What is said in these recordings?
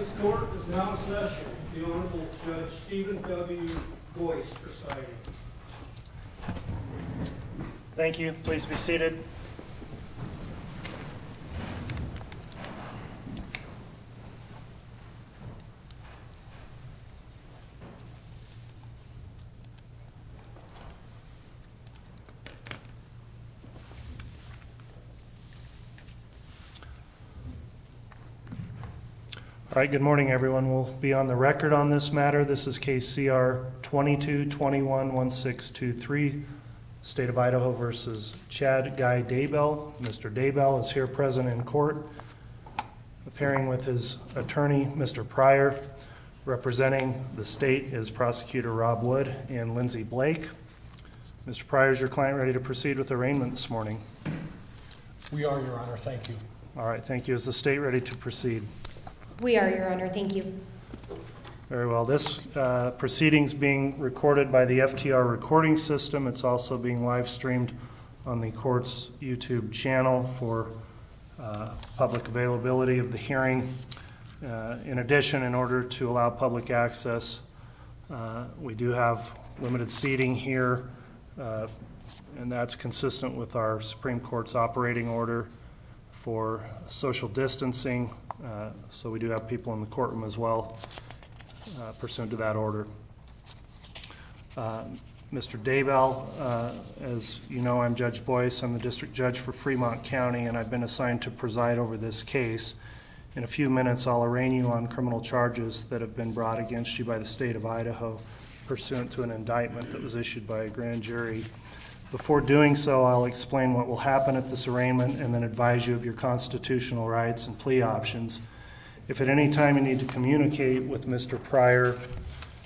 This court is now in session. The Honorable Judge Steven W. Boyce presiding. Thank you. Please be seated. All right, good morning, everyone. We'll be on the record on this matter. This is case CR 2221-1623, State of Idaho versus Chad Guy Daybell. Mr. Daybell is here present in court, appearing with his attorney, Mr. Pryor. Representing the state is Prosecutor Rob Wood and Lindsay Blake. Mr. Pryor, is your client ready to proceed with arraignment this morning? We are, Your Honor. Thank you. All right, thank you. Is the state ready to proceed? We are, Your Honor. Thank you. Very well. This proceeding's being recorded by the FTR recording system. It's also being live streamed on the court's YouTube channel for public availability of the hearing. In addition, in order to allow public access, we do have limited seating here, and that's consistent with our Supreme Court's operating order for social distancing. So we do have people in the courtroom as well, pursuant to that order. Mr. Daybell, as you know, I'm Judge Boyce. I'm the District Judge for Fremont County, and I've been assigned to preside over this case. In a few minutes, I'll arraign you on criminal charges that have been brought against you by the state of Idaho, pursuant to an indictment that was issued by a grand jury. Before doing so, I'll explain what will happen at this arraignment and then advise you of your constitutional rights and plea options. If at any time you need to communicate with Mr. Pryor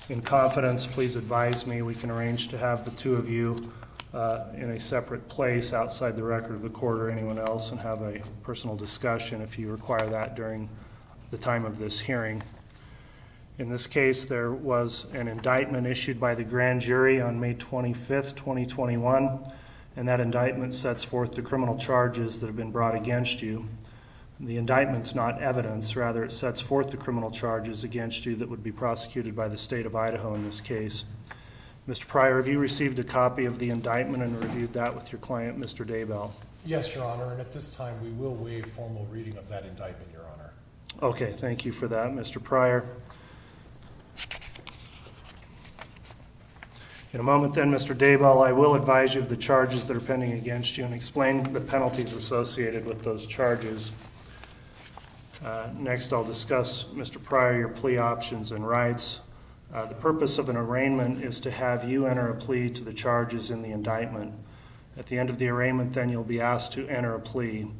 in confidence, please advise me. We can arrange to have the two of you in a separate place outside the record of the court or anyone else and have a personal discussion if you require that during the time of this hearing. In this case, there was an indictment issued by the grand jury on May 25th, 2021, and that indictment sets forth the criminal charges that have been brought against you. The indictment's not evidence, rather it sets forth the criminal charges against you that would be prosecuted by the state of Idaho in this case. Mr. Pryor, have you received a copy of the indictment and reviewed that with your client, Mr. Daybell? Yes, Your Honor, and at this time we will waive formal reading of that indictment, Your Honor. Okay, thank you for that, Mr. Pryor. In a moment then, Mr. Daybell, I will advise you of the charges that are pending against you and explain the penalties associated with those charges. Next, I'll discuss, Mr. Pryor, your plea options and rights. The purpose of an arraignment is to have you enter a plea to the charges in the indictment. At the end of the arraignment, then, you'll be asked to enter a plea.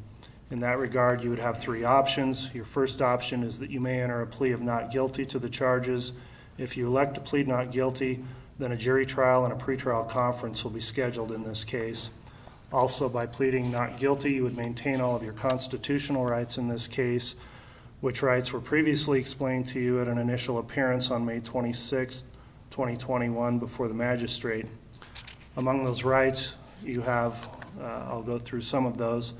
In that regard, you would have three options. Your first option is that you may enter a plea of not guilty to the charges. If you elect to plead not guilty, then a jury trial and a pretrial conference will be scheduled in this case. Also, by pleading not guilty, you would maintain all of your constitutional rights in this case, which rights were previously explained to you at an initial appearance on May 26, 2021 before the magistrate. Among those rights, you have, I'll go through some of those.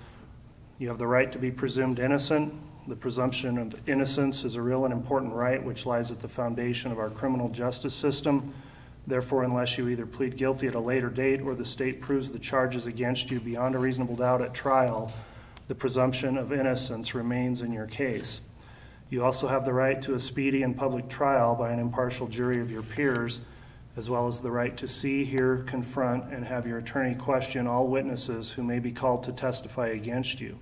You have the right to be presumed innocent. The presumption of innocence is a real and important right which lies at the foundation of our criminal justice system. Therefore, unless you either plead guilty at a later date or the state proves the charges against you beyond a reasonable doubt at trial, the presumption of innocence remains in your case. You also have the right to a speedy and public trial by an impartial jury of your peers, as well as the right to see, hear, confront, and have your attorney question all witnesses who may be called to testify against you.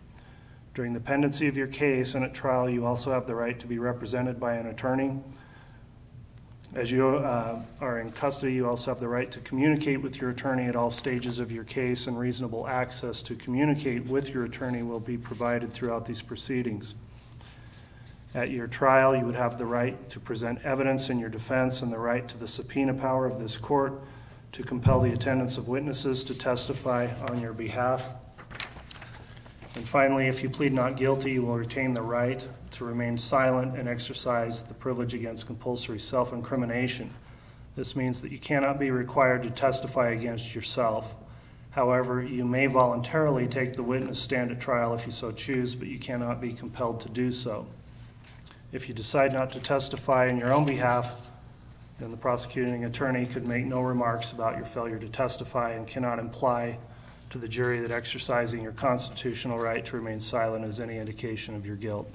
During the pendency of your case and at trial, you also have the right to be represented by an attorney. As you are in custody, you also have the right to communicate with your attorney at all stages of your case, and reasonable access to communicate with your attorney will be provided throughout these proceedings. At your trial, you would have the right to present evidence in your defense and the right to the subpoena power of this court to compel the attendance of witnesses to testify on your behalf. And finally, if you plead not guilty, you will retain the right to remain silent and exercise the privilege against compulsory self-incrimination. This means that you cannot be required to testify against yourself. However, you may voluntarily take the witness stand at trial if you so choose, but you cannot be compelled to do so. If you decide not to testify in your own behalf, then the prosecuting attorney could make no remarks about your failure to testify and cannot imply to the jury that exercising your constitutional right to remain silent is any indication of your guilt.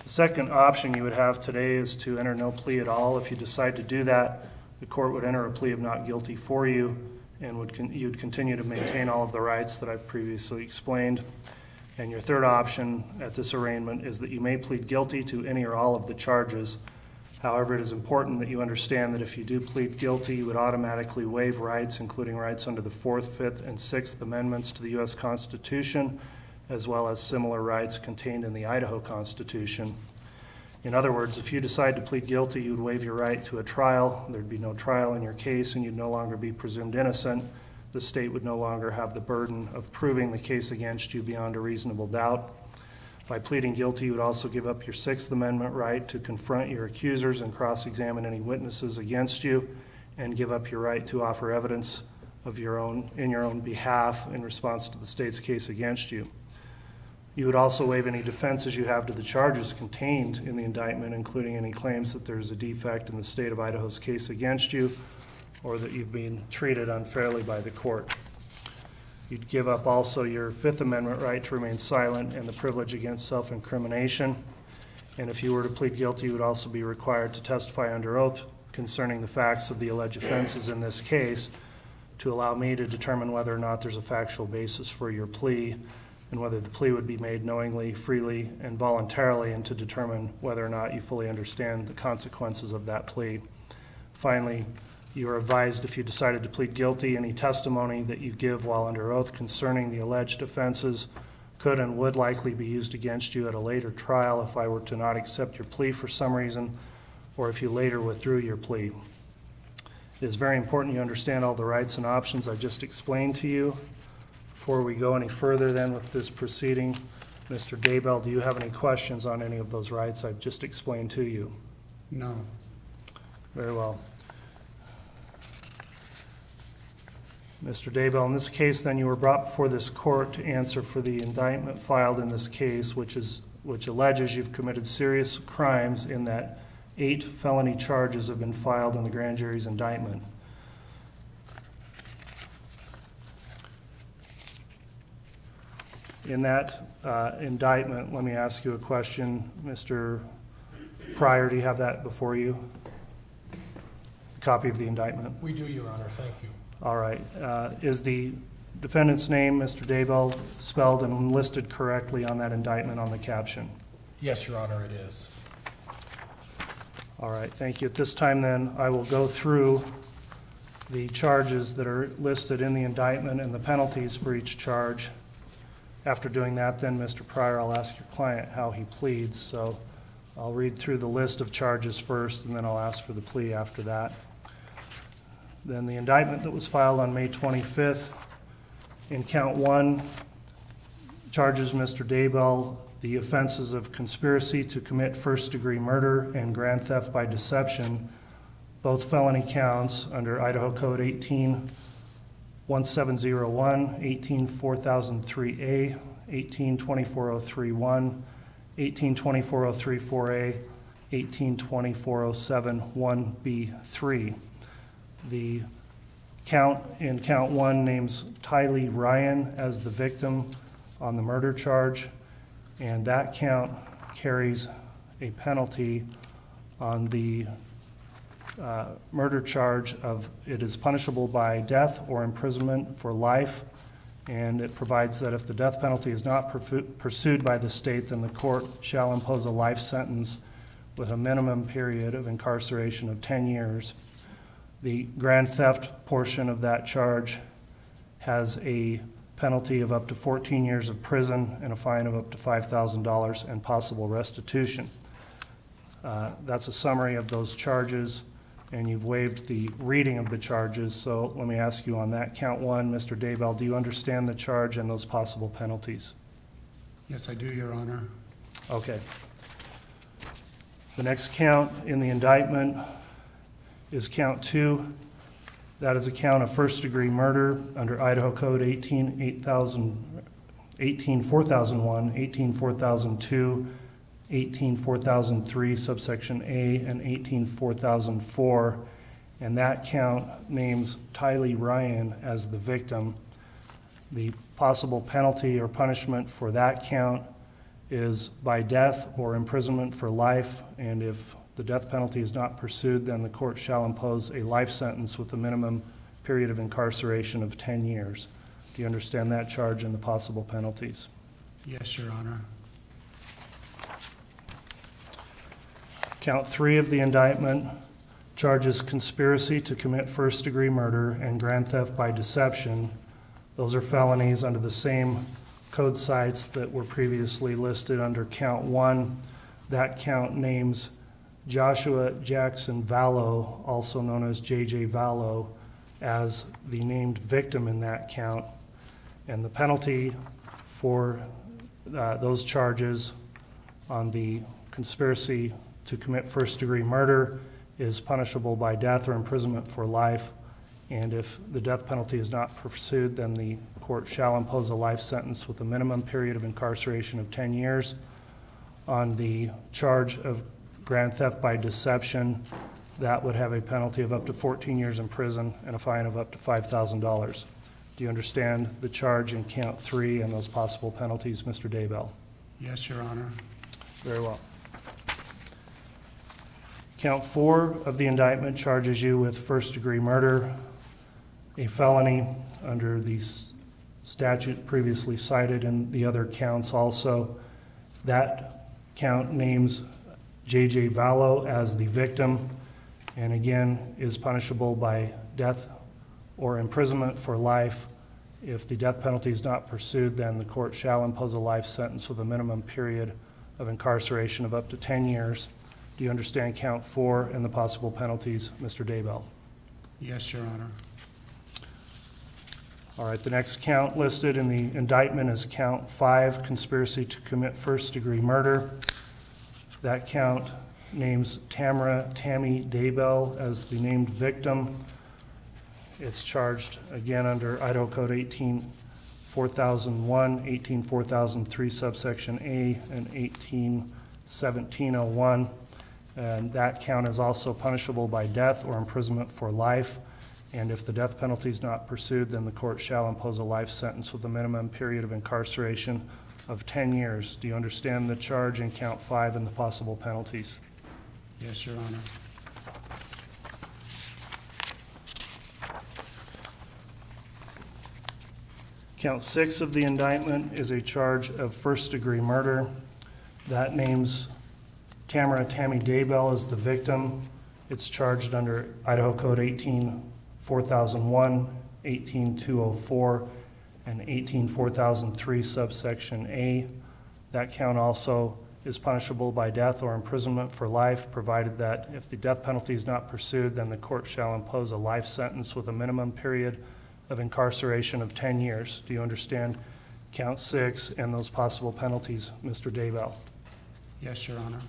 The second option you would have today is to enter no plea at all. If you decide to do that, the court would enter a plea of not guilty for you, and you'd continue to maintain all of the rights that I've previously explained. And your third option at this arraignment is that you may plead guilty to any or all of the charges. However, it is important that you understand that if you do plead guilty, you would automatically waive rights, including rights under the 4th, 5th, and 6th Amendments to the U.S. Constitution, as well as similar rights contained in the Idaho Constitution. In other words, if you decide to plead guilty, you would waive your right to a trial. There'd be no trial in your case, and you'd no longer be presumed innocent. The state would no longer have the burden of proving the case against you beyond a reasonable doubt. By pleading guilty, you would also give up your 6th Amendment right to confront your accusers and cross-examine any witnesses against you, and give up your right to offer evidence of your own behalf in response to the state's case against you. You would also waive any defenses you have to the charges contained in the indictment, including any claims that there's a defect in the state of Idaho's case against you, or that you've been treated unfairly by the court. You'd give up also your 5th Amendment right to remain silent and the privilege against self-incrimination. And if you were to plead guilty, you would also be required to testify under oath concerning the facts of the alleged offenses in this case, to allow me to determine whether or not there's a factual basis for your plea, and whether the plea would be made knowingly, freely, and voluntarily, and to determine whether or not you fully understand the consequences of that plea. Finally, you are advised, if you decided to plead guilty, any testimony that you give while under oath concerning the alleged offenses could and would likely be used against you at a later trial if I were to not accept your plea for some reason, or if you later withdrew your plea. It is very important you understand all the rights and options I just explained to you. Before we go any further then with this proceeding, Mr. Daybell, do you have any questions on any of those rights I've just explained to you? No. Very well. Mr. Daybell, in this case then you were brought before this court to answer for the indictment filed in this case, which alleges you've committed serious crimes in that 8 felony charges have been filed in the grand jury's indictment. In that indictment, let me ask you a question. Mr. Pryor, do you have that before you? A copy of the indictment? We do, Your Honor. Thank you. All right. Is the defendant's name, Mr. Daybell, spelled and listed correctly on that indictment on the caption? Yes, Your Honor, it is. All right. Thank you. At this time, then, I will go through the charges that are listed in the indictment and the penalties for each charge. After doing that, then, Mr. Pryor, I'll ask your client how he pleads. So I'll read through the list of charges first, and then I'll ask for the plea after that. Then the indictment that was filed on May 25th, in count 1, charges Mr. Daybell the offenses of conspiracy to commit first-degree murder and grand theft by deception, both felony counts under Idaho Code 18-1701, 18-4003A, 18-24031, 18-24034A, 18-24071B3. The count in count 1 names Tylee Ryan as the victim on the murder charge, and that count carries a penalty on the murder charge of it is punishable by death or imprisonment for life, and it provides that if the death penalty is not pursued by the state, then the court shall impose a life sentence with a minimum period of incarceration of 10 years. The grand theft portion of that charge has a penalty of up to 14 years of prison and a fine of up to $5,000 and possible restitution. That's a summary of those charges, and you've waived the reading of the charges. So let me ask you on that count 1, Mr. Daybell, do you understand the charge and those possible penalties? Yes, I do, Your Honor. Okay. The next count in the indictment is count 2. That is a count of first-degree murder under Idaho Code 18-4001, 18-4002, 18-4003 subsection A and 18-4004, and that count names Tylee Ryan as the victim. The possible penalty or punishment for that count is by death or imprisonment for life, and if the death penalty is not pursued, then the court shall impose a life sentence with a minimum period of incarceration of 10 years. Do you understand that charge and the possible penalties? Yes, Your Honor. Count 3 of the indictment charges conspiracy to commit first-degree murder and grand theft by deception. Those are felonies under the same code cites that were previously listed under count 1. That count names Joshua Jackson Vallow, also known as JJ Vallow, as the named victim in that count. And the penalty for those charges on the conspiracy to commit first-degree murder is punishable by death or imprisonment for life. And if the death penalty is not pursued, then the court shall impose a life sentence with a minimum period of incarceration of 10 years. On the charge of grand theft by deception, that would have a penalty of up to 14 years in prison and a fine of up to $5,000. Do you understand the charge in count 3 and those possible penalties, Mr. Daybell? Yes, Your Honor. Very well. Count 4 of the indictment charges you with first-degree murder, a felony under the statute previously cited, and the other counts also. That count names JJ Vallow as the victim, and again is punishable by death or imprisonment for life. If the death penalty is not pursued, then the court shall impose a life sentence with a minimum period of incarceration of up to 10 years. Do you understand count 4 and the possible penalties, Mr. Daybell? Yes, Your Honor. All right, the next count listed in the indictment is count 5, conspiracy to commit first-degree murder. That count names Tammy Daybell as the named victim. It's charged again under Idaho Code 18-4001, 18-4003 subsection A, and 18-1701. And that count is also punishable by death or imprisonment for life. And if the death penalty is not pursued, then the court shall impose a life sentence with a minimum period of incarceration of 10 years. Do you understand the charge in count 5 and the possible penalties? Yes, Your Honor. Count 6 of the indictment is a charge of first-degree murder. That names Tammy Daybell as the victim. It's charged under Idaho Code 18-4001, 18-204, and 18-4003 subsection A. That count also is punishable by death or imprisonment for life, provided that if the death penalty is not pursued, then the court shall impose a life sentence with a minimum period of incarceration of 10 years. Do you understand count 6 and those possible penalties, Mr. Daybell? Yes, Your Honor.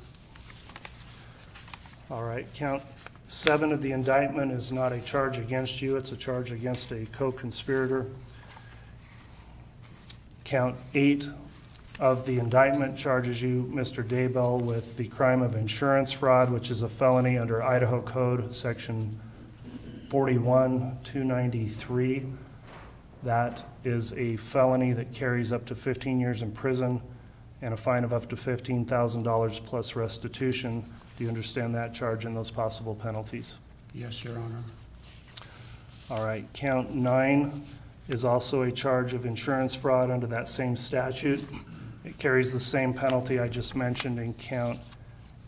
All right, count 7 of the indictment is not a charge against you, it's a charge against a co-conspirator. Count 8 of the indictment charges you, Mr. Daybell, with the crime of insurance fraud, which is a felony under Idaho Code section 41-293. That is a felony that carries up to 15 years in prison and a fine of up to $15,000 plus restitution. Do you understand that charge and those possible penalties? Yes, Your Honor. All right, count 9 is also a charge of insurance fraud under that same statute. It carries the same penalty I just mentioned in count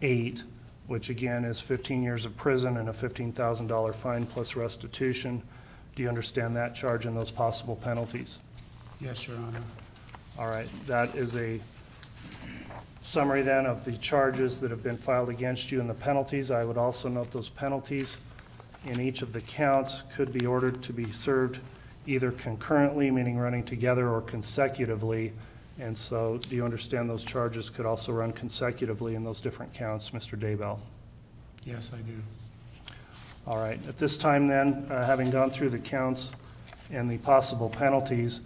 8, which again is 15 years of prison and a $15,000 fine plus restitution. Do you understand that charge and those possible penalties? Yes, Your Honor. All right, that is a summary then of the charges that have been filed against you and the penalties. I would also note those penalties in each of the counts could be ordered to be served either concurrently, meaning running together, or consecutively. And so do you understand those charges could also run consecutively in those different counts, Mr. Daybell? Yes, I do. All right, at this time then, having gone through the counts and the possible penalties,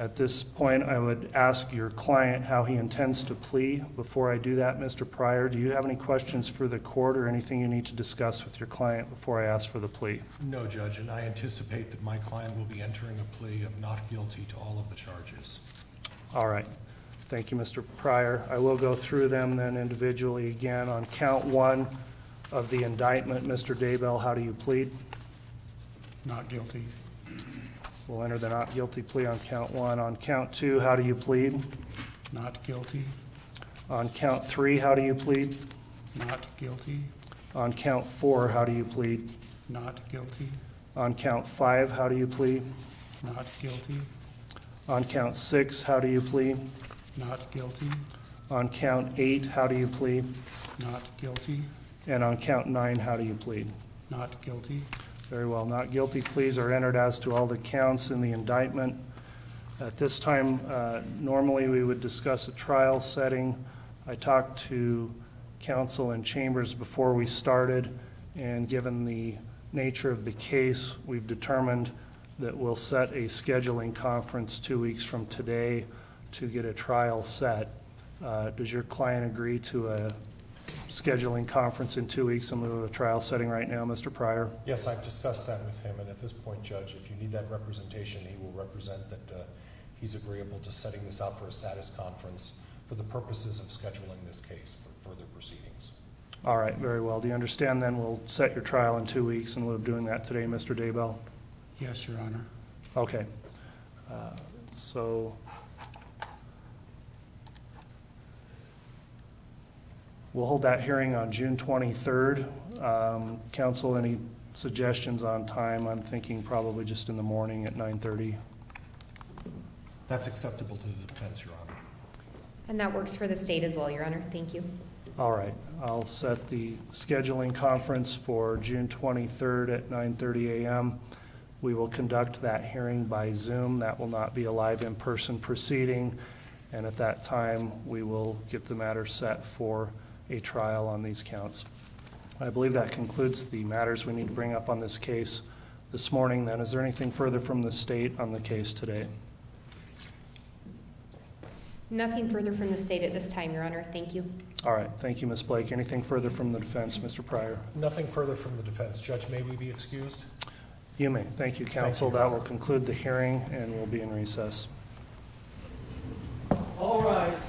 At this point, I would ask your client how he intends to plea. Before I do that, Mr. Pryor, do you have any questions for the court or anything you need to discuss with your client before I ask for the plea? No, Judge, and I anticipate that my client will be entering a plea of not guilty to all of the charges. All right. Thank you, Mr. Pryor. I will go through them then individually again. On count 1 of the indictment, Mr. Daybell, how do you plead? Not guilty. We'll enter the not guilty plea on count 1. On count 2, how do you plead? Not guilty. On count 3, how do you plead? Not guilty. On count 4, how do you plead? Not guilty. On count 5, how do you plead? Not guilty. On count 6, how do you plead? Not guilty. On count 8, how do you plead? Not guilty. And on count 9, how do you plead? Not guilty. Very well. Not guilty pleas are entered as to all the counts in the indictment. At this time, normally we would discuss a trial setting. I talked to counsel and chambers before we started, and given the nature of the case, we've determined that we'll set a scheduling conference 2 weeks from today to get a trial set. Does your client agree to a scheduling conference in 2 weeks in lieu of a trial setting right now, Mr. Pryor? Yes, I've discussed that with him, and at this point, Judge, if you need that representation, he will represent that he's agreeable to setting this out for a status conference for the purposes of scheduling this case for further proceedings. All right, very well. Do you understand then we'll set your trial in 2 weeks in lieu of doing that today, Mr. Daybell? Yes, Your Honor. Okay. So we'll hold that hearing on June 23rd. Counsel, any suggestions on time? I'm thinking probably just in the morning at 9:30. That's acceptable to the defense, Your Honor. And that works for the state as well, Your Honor. Thank you. All right. I'll set the scheduling conference for June 23rd at 9:30 a.m. We will conduct that hearing by Zoom. That will not be a live in-person proceeding. And at that time, we will get the matter set for a trial on these counts. I believe that concludes the matters we need to bring up on this case this morning. Then, is there anything further from the state on the case today? Nothing further from the state at this time, Your Honor. Thank you. All right. Thank you, Ms. Blake. Anything further from the defense, Mr. Pryor? Nothing further from the defense. Judge, may we be excused? You may. Thank you, counsel. Thank you, That Your will Honor. conclude the hearing, and we'll be in recess. All rise.